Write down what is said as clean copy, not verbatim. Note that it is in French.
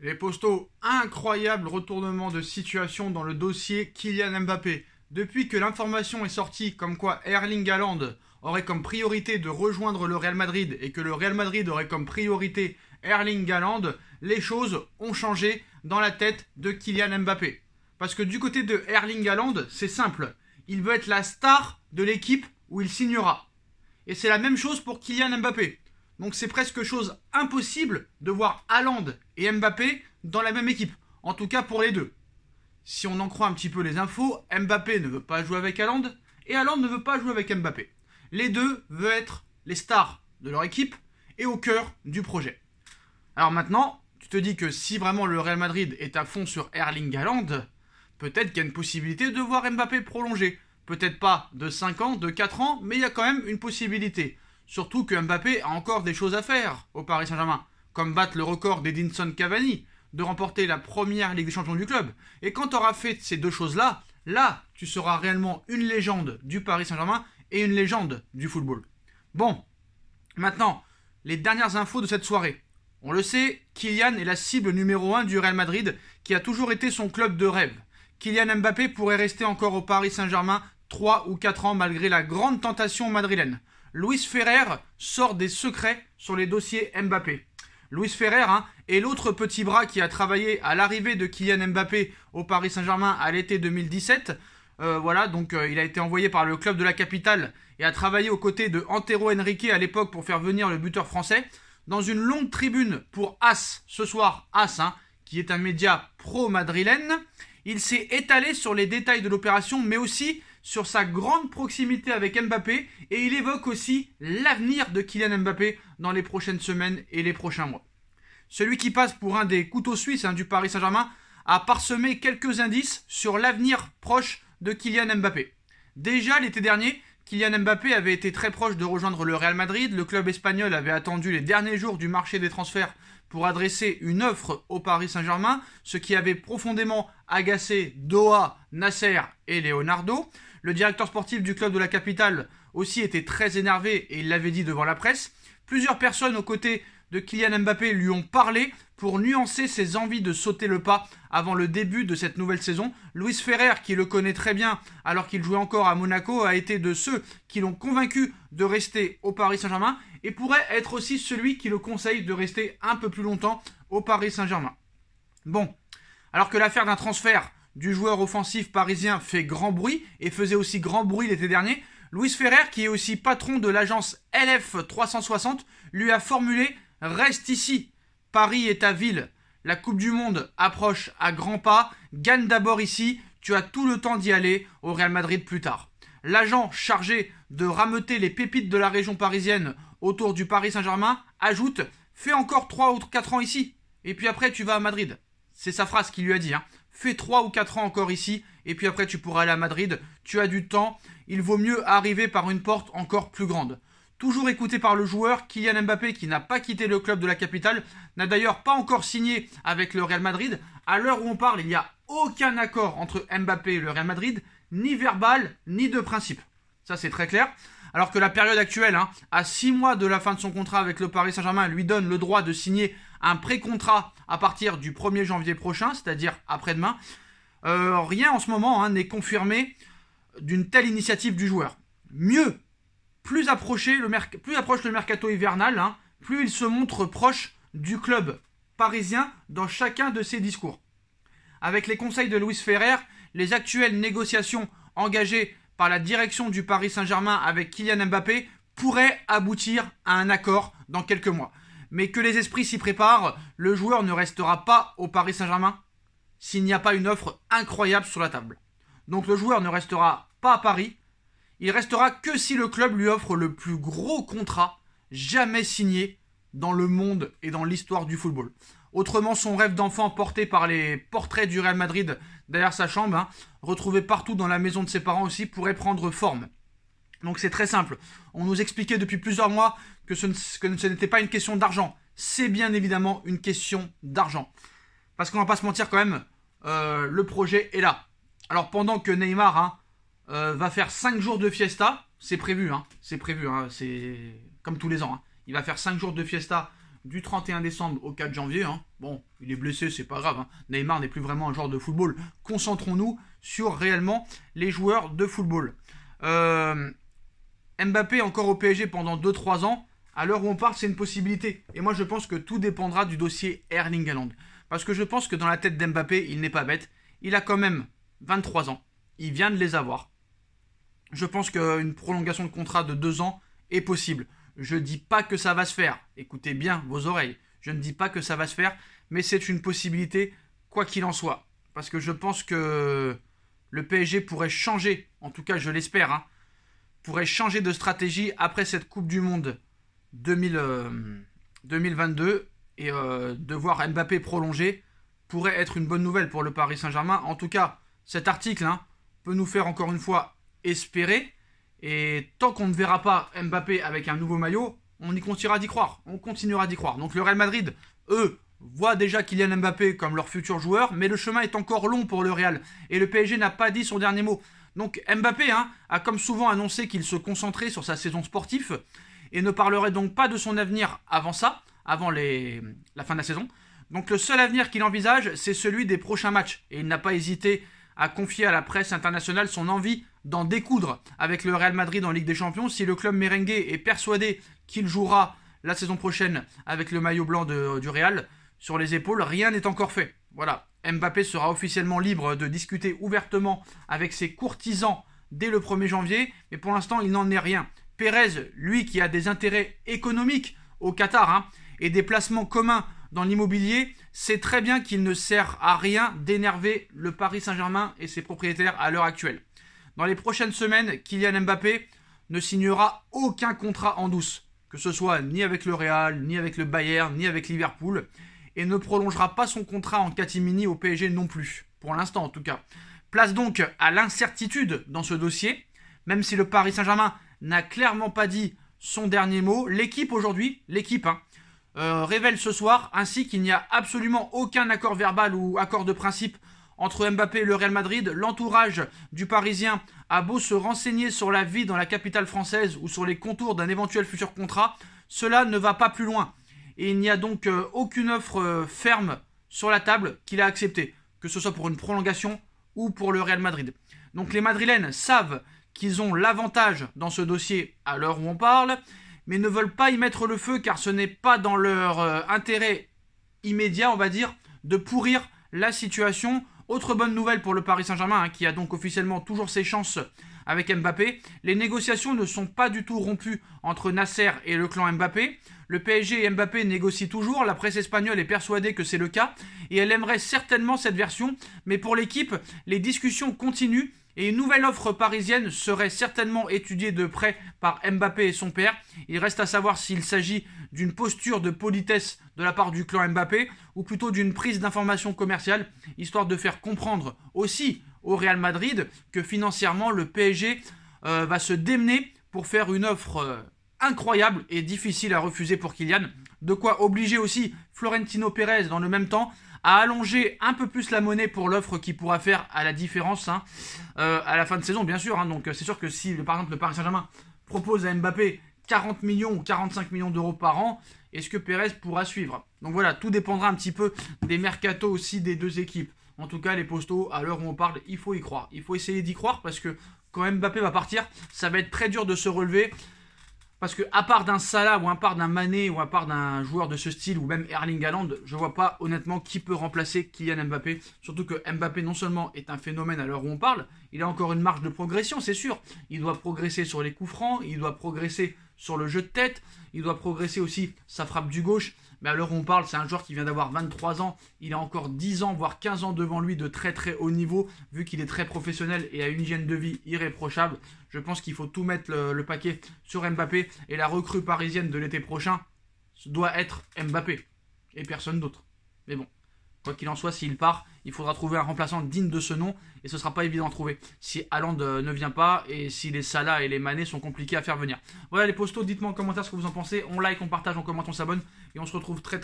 Les postaux, incroyable retournement de situation dans le dossier Kylian Mbappé. Depuis que l'information est sortie comme quoi Erling Haaland aurait comme priorité de rejoindre le Real Madrid et que le Real Madrid aurait comme priorité Erling Haaland, les choses ont changé dans la tête de Kylian Mbappé. Parce que du côté de Erling Haaland, c'est simple. Il veut être la star de l'équipe où il signera. Et c'est la même chose pour Kylian Mbappé. Donc c'est presque chose impossible de voir Haaland et Mbappé dans la même équipe. En tout cas pour les deux. Si on en croit un petit peu les infos, Mbappé ne veut pas jouer avec Haaland et Haaland ne veut pas jouer avec Mbappé. Les deux veulent être les stars de leur équipe et au cœur du projet. Alors maintenant, tu te dis que si vraiment le Real Madrid est à fond sur Erling Haaland, peut-être qu'il y a une possibilité de voir Mbappé prolonger. Peut-être pas de 5 ans, de 4 ans, mais il y a quand même une possibilité. Surtout que Mbappé a encore des choses à faire au Paris Saint-Germain, comme battre le record d'Edinson Cavani, de remporter la première Ligue des Champions du club. Et quand tu auras fait ces deux choses-là, là, tu seras réellement une légende du Paris Saint-Germain et une légende du football. Bon, maintenant, les dernières infos de cette soirée. On le sait, Kylian est la cible numéro 1 du Real Madrid, qui a toujours été son club de rêve. Kylian Mbappé pourrait rester encore au Paris Saint-Germain 3 ou 4 ans malgré la grande tentation madrilène. Luis Ferrer sort des secrets sur les dossiers Mbappé. Luis Ferrer est l'autre petit bras qui a travaillé à l'arrivée de Kylian Mbappé au Paris Saint-Germain à l'été 2017. Il a été envoyé par le club de la capitale et a travaillé aux côtés de Antero Henrique à l'époque pour faire venir le buteur français. Dans une longue tribune pour AS, ce soir AS, qui est un média pro-madrilène, il s'est étalé sur les détails de l'opération, mais aussi sur sa grande proximité avec Mbappé, et il évoque aussi l'avenir de Kylian Mbappé dans les prochaines semaines et les prochains mois. Celui qui passe pour un des couteaux suisses du Paris Saint-Germain a parsemé quelques indices sur l'avenir proche de Kylian Mbappé. Déjà l'été dernier, Kylian Mbappé avait été très proche de rejoindre le Real Madrid. Le club espagnol avait attendu les derniers jours du marché des transferts pour adresser une offre au Paris Saint-Germain, ce qui avait profondément agacé Doha, Nasser et Leonardo. Le directeur sportif du club de la capitale aussi était très énervé et il l'avait dit devant la presse. Plusieurs personnes aux côtés de Kylian Mbappé lui ont parlé pour nuancer ses envies de sauter le pas avant le début de cette nouvelle saison. Luis Ferrer, qui le connaît très bien alors qu'il jouait encore à Monaco, a été de ceux qui l'ont convaincu de rester au Paris Saint-Germain et pourrait être aussi celui qui le conseille de rester un peu plus longtemps au Paris Saint-Germain. Bon, alors que l'affaire d'un transfert du joueur offensif parisien fait grand bruit et faisait aussi grand bruit l'été dernier, Luis Ferrer, qui est aussi patron de l'agence LF360, lui a formulé « Reste ici, Paris est ta ville, la Coupe du Monde approche à grands pas, gagne d'abord ici, tu as tout le temps d'y aller au Real Madrid plus tard ». L'agent chargé de rameuter les pépites de la région parisienne autour du Paris Saint-Germain ajoute « Fais encore 3 ou 4 ans ici, et puis après tu vas à Madrid ». C'est sa phrase qu'il lui a dit. Fais 3 ou 4 ans encore ici, et puis après tu pourras aller à Madrid. Tu as du temps, il vaut mieux arriver par une porte encore plus grande. Toujours écouté par le joueur, Kylian Mbappé, qui n'a pas quitté le club de la capitale, n'a d'ailleurs pas encore signé avec le Real Madrid. À l'heure où on parle, il n'y a aucun accord entre Mbappé et le Real Madrid, ni verbal, ni de principe. Ça c'est très clair. Alors que la période actuelle, à 6 mois de la fin de son contrat avec le Paris Saint-Germain, lui donne le droit de signer un pré-contrat à partir du 1er janvier prochain, c'est-à-dire après-demain. Rien en ce moment n'est confirmé d'une telle initiative du joueur. Mieux, plus approche le mercato hivernal, plus il se montre proche du club parisien dans chacun de ses discours. Avec les conseils de Luis Ferrer, les actuelles négociations engagées par la direction du Paris Saint-Germain avec Kylian Mbappé pourraient aboutir à un accord dans quelques mois. Mais que les esprits s'y préparent, le joueur ne restera pas au Paris Saint-Germain s'il n'y a pas une offre incroyable sur la table. Donc le joueur ne restera pas à Paris, il restera que si le club lui offre le plus gros contrat jamais signé dans le monde et dans l'histoire du football. Autrement, son rêve d'enfant porté par les portraits du Real Madrid derrière sa chambre, retrouvé partout dans la maison de ses parents aussi, pourrait prendre forme. Donc c'est très simple. On nous expliquait depuis plusieurs mois que ce n'était pas une question d'argent. C'est bien évidemment une question d'argent. Parce qu'on va pas se mentir quand même, le projet est là. Alors pendant que Neymar va faire 5 jours de fiesta, c'est prévu, c'est comme tous les ans. Il va faire 5 jours de fiesta du 31 décembre au 4 janvier. Hein. Bon, il est blessé, c'est pas grave. Hein. Neymar n'est plus vraiment un joueur de football. Concentrons-nous sur réellement les joueurs de football. Mbappé encore au PSG pendant 2-3 ans. À l'heure où on parle, c'est une possibilité. Et moi, je pense que tout dépendra du dossier Erling Haaland. Parce que je pense que dans la tête d'Mbappé, il n'est pas bête. Il a quand même 23 ans. Il vient de les avoir. Je pense qu'une prolongation de contrat de 2 ans est possible. Je ne dis pas que ça va se faire. Écoutez bien vos oreilles. Je ne dis pas que ça va se faire, mais c'est une possibilité, quoi qu'il en soit. Parce que je pense que le PSG pourrait changer, en tout cas je l'espère, hein, pourrait changer de stratégie après cette Coupe du Monde 2022 et de voir Mbappé prolonger pourrait être une bonne nouvelle pour le Paris Saint-Germain. En tout cas, cet article peut nous faire encore une fois espérer. Et tant qu'on ne verra pas Mbappé avec un nouveau maillot, on y continuera d'y croire. On continuera d'y croire. Donc le Real Madrid, eux, voient déjà Kylian Mbappé comme leur futur joueur, mais le chemin est encore long pour le Real. Et le PSG n'a pas dit son dernier mot. Donc Mbappé a comme souvent annoncé qu'il se concentrait sur sa saison sportive et ne parlerait donc pas de son avenir avant ça, avant la fin de la saison. Donc le seul avenir qu'il envisage, c'est celui des prochains matchs. Et il n'a pas hésité à confier à la presse internationale son envie d'en découdre avec le Real Madrid en Ligue des Champions si le club merengue est persuadé qu'il jouera la saison prochaine avec le maillot blanc du Real sur les épaules. Rien n'est encore fait. Voilà, Mbappé sera officiellement libre de discuter ouvertement avec ses courtisans dès le 1er janvier, mais pour l'instant il n'en est rien. Pérez, lui qui a des intérêts économiques au Qatar et des placements communs dans l'immobilier, sait très bien qu'il ne sert à rien d'énerver le Paris Saint-Germain et ses propriétaires à l'heure actuelle. Dans les prochaines semaines, Kylian Mbappé ne signera aucun contrat en douce, que ce soit ni avec le Real, ni avec le Bayern, ni avec Liverpool, et ne prolongera pas son contrat en catimini au PSG non plus, pour l'instant en tout cas. Place donc à l'incertitude dans ce dossier, même si le Paris Saint-Germain n'a clairement pas dit son dernier mot. L'équipe aujourd'hui, révèle ce soir ainsi qu'il n'y a absolument aucun accord verbal ou accord de principe entre Mbappé et le Real Madrid. L'entourage du Parisien a beau se renseigner sur la vie dans la capitale française ou sur les contours d'un éventuel futur contrat, cela ne va pas plus loin. Et il n'y a donc aucune offre ferme sur la table qu'il a acceptée, que ce soit pour une prolongation ou pour le Real Madrid. Donc les Madrilènes savent qu'ils ont l'avantage dans ce dossier à l'heure où on parle, mais ne veulent pas y mettre le feu car ce n'est pas dans leur intérêt immédiat, on va dire, de pourrir la situation. Autre bonne nouvelle pour le Paris Saint-Germain, qui a donc officiellement toujours ses chances avec Mbappé. Les négociations ne sont pas du tout rompues entre Nasser et le clan Mbappé. Le PSG et Mbappé négocient toujours. La presse espagnole est persuadée que c'est le cas et elle aimerait certainement cette version. Mais pour l'équipe, les discussions continuent. Et une nouvelle offre parisienne serait certainement étudiée de près par Mbappé et son père. Il reste à savoir s'il s'agit d'une posture de politesse de la part du clan Mbappé ou plutôt d'une prise d'information commerciale, histoire de faire comprendre aussi au Real Madrid que financièrement le PSG va se démener pour faire une offre incroyable et difficile à refuser pour Kylian. De quoi obliger aussi Florentino Pérez dans le même temps à allonger un peu plus la monnaie pour l'offre qui pourra faire à la différence à la fin de saison, bien sûr. Donc c'est sûr que si par exemple le Paris Saint-Germain propose à Mbappé 40 millions ou 45 millions d'euros par an, est-ce que Pérez pourra suivre? Donc voilà, tout dépendra un petit peu des mercatos aussi des deux équipes. En tout cas, les postos, à l'heure où on parle, il faut y croire. Il faut essayer d'y croire parce que quand Mbappé va partir, ça va être très dur de se relever. Parce que à part d'un Salah ou à part d'un Mané ou à part d'un joueur de ce style ou même Erling Haaland, je vois pas honnêtement qui peut remplacer Kylian Mbappé. Surtout que Mbappé non seulement est un phénomène à l'heure où on parle, il a encore une marge de progression, c'est sûr. Il doit progresser sur les coups francs, il doit progresser sur le jeu de tête, il doit progresser aussi sa frappe du gauche. Mais à l'heure où on parle, c'est un joueur qui vient d'avoir 23 ans. Il a encore 10 ans, voire 15 ans devant lui de très très haut niveau, vu qu'il est très professionnel et a une hygiène de vie irréprochable. Je pense qu'il faut tout mettre le paquet sur Mbappé. Et la recrue parisienne de l'été prochain doit être Mbappé. Et personne d'autre. Mais bon, quoi qu'il en soit, s'il part, il faudra trouver un remplaçant digne de ce nom. Et ce ne sera pas évident à trouver si Haaland ne vient pas et si les Salah et les Mané sont compliqués à faire venir. Voilà les postos, dites-moi en commentaire ce que vous en pensez. On like, on partage, on commente, on s'abonne. Et on se retrouve très très